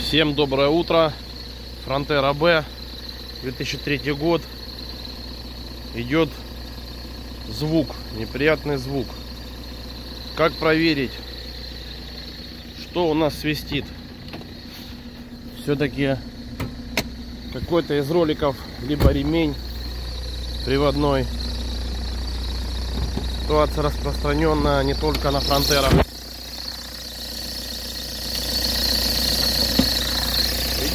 Всем доброе утро. Фронтера Б, 2003 год. Идет звук, неприятный звук. Как проверить, что у нас свистит? Все-таки какой-то из роликов, либо ремень приводной. Ситуация распространенная не только на фронтерах.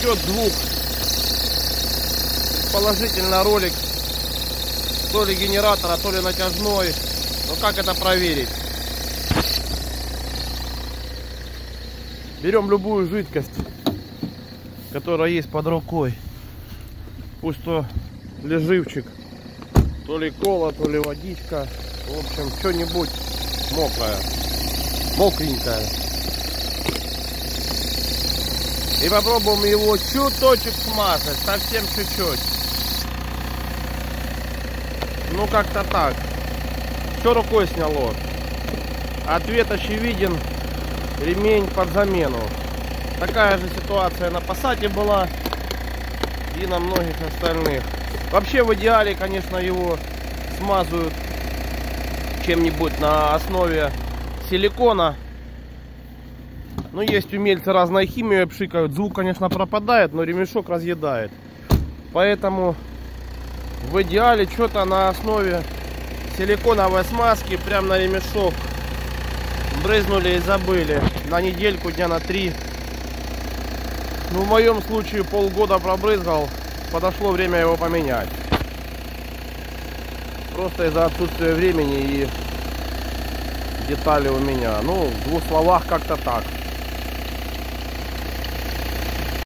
Идет звук, предположительно ролик то ли генератора, то ли натяжной. Но как это проверить? Берем любую жидкость, которая есть под рукой. Пусть то ли живчик, то ли кола, то ли водичка. В общем, что-нибудь мокрое, мокренькое. И попробуем его чуточек смазать, совсем чуть-чуть. Ну как-то так. Все рукой сняло. Ответ очевиден. Ремень под замену. Такая же ситуация на Passat была и на многих остальных. Вообще в идеале, конечно, его смазывают чем-нибудь на основе силикона. Но есть умельцы разной химией пшикают. Звук, конечно, пропадает, но ремешок разъедает. Поэтому в идеале что-то на основе силиконовой смазки прям на ремешок брызнули и забыли. На недельку, дня на 3. Ну, в моем случае полгода пробрызгал. Подошло время его поменять. Просто из-за отсутствия времени и детали у меня. Ну, в двух словах как-то так.